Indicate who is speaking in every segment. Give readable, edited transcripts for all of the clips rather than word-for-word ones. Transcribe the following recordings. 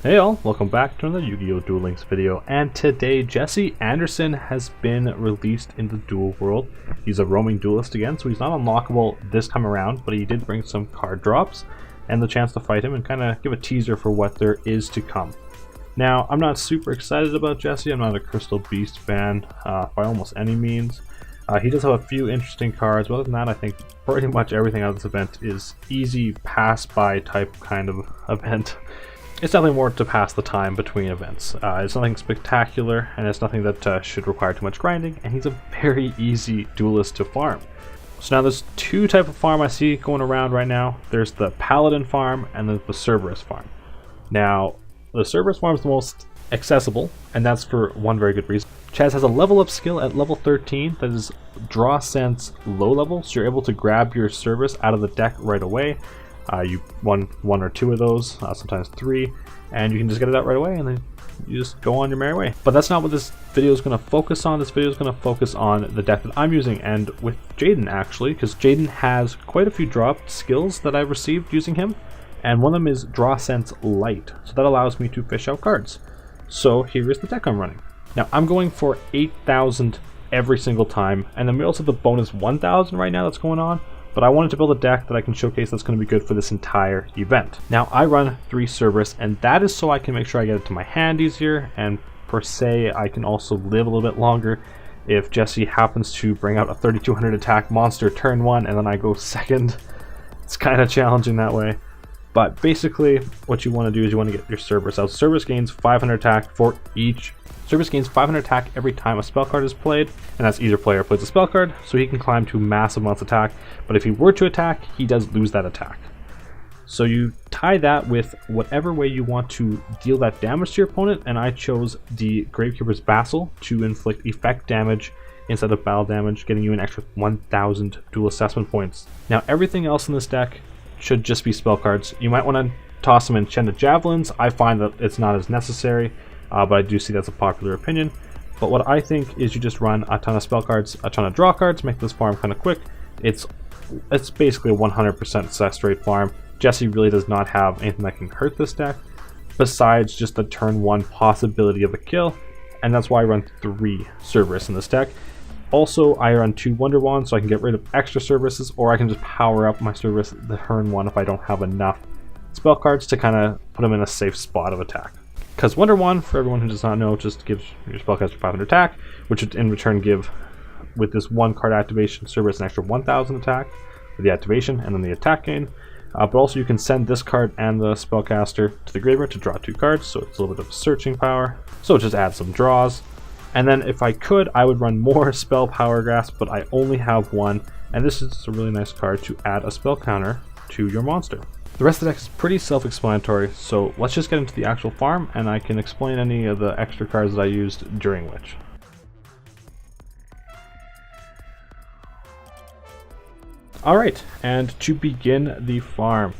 Speaker 1: Hey all, welcome back to another Yu-Gi-Oh! Duel Links video, and today Jesse Anderson has been released in the Duel world. He's a roaming duelist again, so he's not unlockable this time around, but he did bring some card drops and the chance to fight him and kind of give a teaser for what there is to come. Now, I'm not super excited about Jesse. I'm not a Crystal Beast fan by almost any means. He does have a few interesting cards, but other than that, I think pretty much everything out of this event is easy pass-by type kind of event. It's nothing more to pass the time between events. It's nothing spectacular, and it's nothing that should require too much grinding, and he's a very easy duelist to farm. So now there's two types of farm I see going around right now. There's the Paladin farm, and then the Cerberus farm. Now, the Cerberus farm is the most accessible, and that's for one very good reason. Chaz has a level up skill at level 13 that is Draw Sense low level, so you're able to grab your Cerberus out of the deck right away. You won one or two of those, sometimes three, and you can just get it out right away and then you just go on your merry way. But that's not what this video is going to focus on. This video is going to focus on the deck that I'm using, and with Jaden actually, because Jaden has quite a few dropped skills that I've received using him, and one of them is Draw Sense Light, so that allows me to fish out cards. So here is the deck I'm running. Now I'm going for 8,000 every single time, and then we also have the bonus 1,000 right now that's going on. But I wanted to build a deck that I can showcase that's going to be good for this entire event. Now I run 3 Cerberus, and that is so I can make sure I get it to my hand easier, and per se I can also live a little bit longer if Jesse happens to bring out a 3200 attack monster turn 1 and then I go second. It's kind of challenging that way. But basically what you want to do is you want to get your Cerberus out. Cerberus gains 500 attack for each. Cerberus gains 500 attack every time a spell card is played, and that's either player plays a spell card, so he can climb to massive amounts of attack, but if he were to attack, he does lose that attack. So you tie that with whatever way you want to deal that damage to your opponent, and I chose the Gravekeeper's Vassal to inflict effect damage instead of battle damage, getting you an extra 1,000 dual assessment points. Now everything else in this deck should just be spell cards. You might want to toss them in Enchanted Javelins. I find that it's not as necessary. But I do see that's a popular opinion. But what I think is you just run a ton of spell cards, a ton of draw cards, make this farm kind of quick. It's basically a 100% success rate farm. Jesse really does not have anything that can hurt this deck, besides just the turn 1 possibility of a kill, and that's why I run 3 Cerberus in this deck. Also, I run 2 Wonder Wands, so I can get rid of extra Cerberuses, or I can just power up my Cerberus the turn 1 if I don't have enough spell cards to kind of put them in a safe spot of attack. Because Wonder Wand, for everyone who does not know, just gives your spellcaster 500 attack, which would in return give, with this 1 card activation, Cerberus an extra 1,000 attack for the activation and then the attack gain. But also you can send this card and the spellcaster to the graveyard to draw 2 cards, so it's a little bit of searching power. So it just adds some draws. And then if I could, I would run more Spell Power Grasp, but I only have 1, and this is a really nice card to add a spell counter to your monster. The rest of the deck is pretty self-explanatory, so let's just get into the actual farm and I can explain any of the extra cards that I used during which. Alright, and to begin the farm.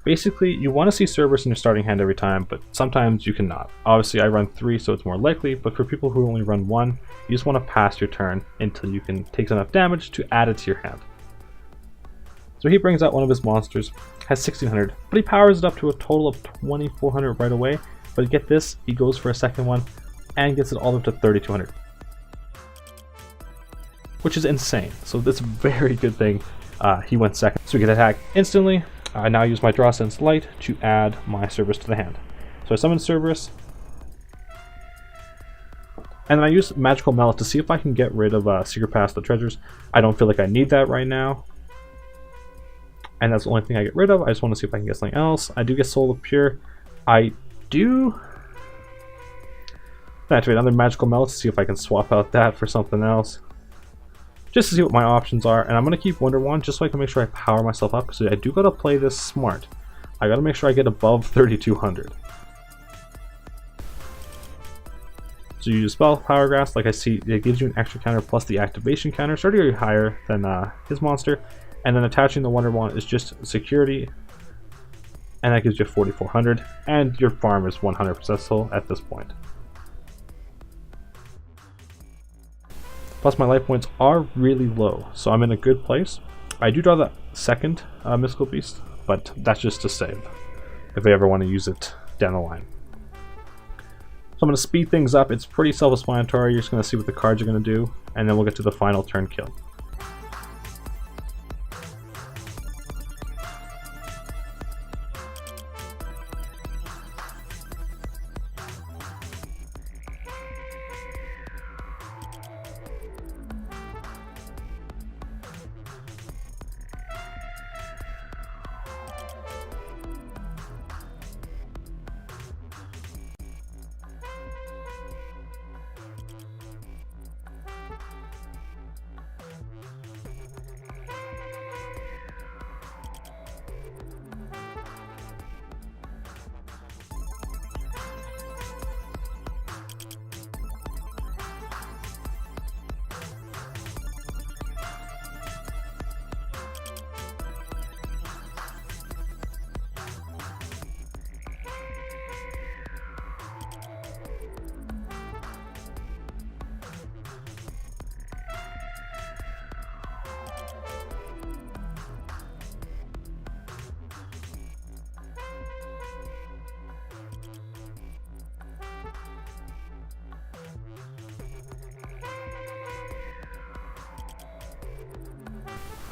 Speaker 1: Basically, you want to see Cerberus in your starting hand every time, but sometimes you cannot. Obviously, I run 3, so it's more likely, but for people who only run 1, you just want to pass your turn until you can take enough damage to add it to your hand. So he brings out one of his monsters, has 1,600, but he powers it up to a total of 2,400 right away. But get this, he goes for a second one and gets it all up to 3,200, which is insane. So that's a very good thing he went second. So we get attack instantly. I now use my Draw Sense Light to add my Cerberus to the hand. So I summon Cerberus, and then I use Magical Mallet to see if I can get rid of Secret Pass the Treasures. I don't feel like I need that right now, and that's the only thing I get rid of. I just want to see if I can get something else. I do get Soul of Pure. I do activate another Magical Mallet to see if I can swap out that for something else, just to see what my options are. And I'm going to keep Wonder Wand just so I can make sure I power myself up, because I do got to play this smart. I got to make sure I get above 3,200. So you use Spell Power Grasp, like I see, it gives you an extra counter plus the activation counter, so already higher than his monster. And then attaching the Wonder Wand is just security, and that gives you 4,400, and your farm is 100% full at this point. Plus my life points are really low, so I'm in a good place. I do draw the second Mystical Beast, but that's just to save if I ever want to use it down the line. I'm going to speed things up. It's pretty self-explanatory. You're just going to see what the cards are going to do, and then we'll get to the final turn kill.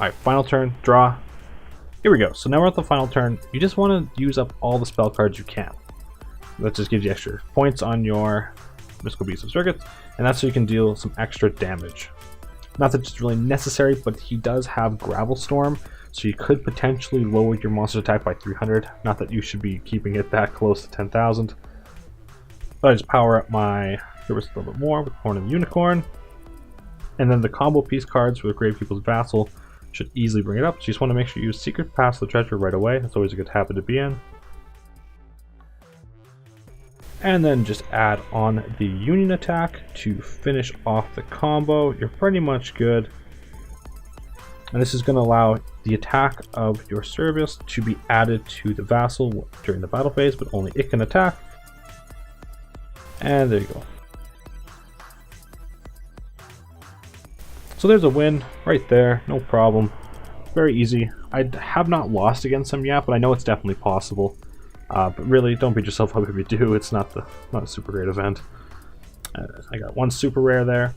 Speaker 1: Alright, final turn, draw. Here we go. So now we're at the final turn. You just want to use up all the spell cards you can. That just gives you extra points on your Mystical Beast of Circuits, and that's so you can deal some extra damage. Not that it's really necessary, but he does have Gravel Storm, so you could potentially lower your monster attack by 300. Not that you should be keeping it that close to 10,000. But I just power up my Cerberus a little bit more with Horn of the Unicorn. And then the combo piece cards with Gravekeeper's Vassal should easily bring it up. So you just want to make sure you use Secret Pass the Treasure right away. That's always a good habit to be in. And then just add on the Union attack to finish off the combo. You're pretty much good. And this is going to allow the attack of your Cerberus to be added to the Vassal during the battle phase, but only it can attack. And there you go. So there's a win right there, no problem. Very easy. I have not lost against him yet, but I know it's definitely possible. But really, don't beat yourself up if you do. It's not a super great event. I got one super rare there.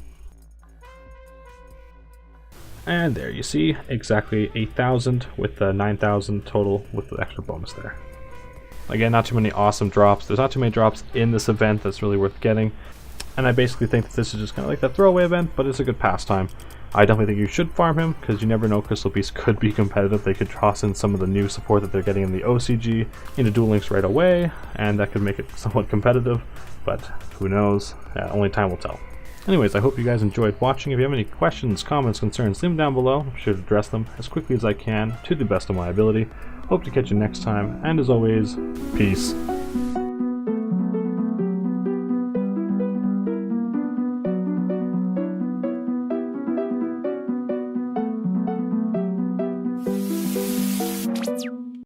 Speaker 1: And there you see, exactly 8,000 with the 9,000 total with the extra bonus there. Again, not too many awesome drops. There's not too many drops in this event that's really worth getting. And I basically think that this is just kind of like that throwaway event, but it's a good pastime. I definitely think you should farm him, because you never know, Crystal Beast could be competitive. They could toss in some of the new support that they're getting in the OCG into Duel Links right away, and that could make it somewhat competitive, but who knows? Yeah, only time will tell. Anyways, I hope you guys enjoyed watching. If you have any questions, comments, concerns, leave them down below. I'm sure to address them as quickly as I can, to the best of my ability. Hope to catch you next time, and as always, peace.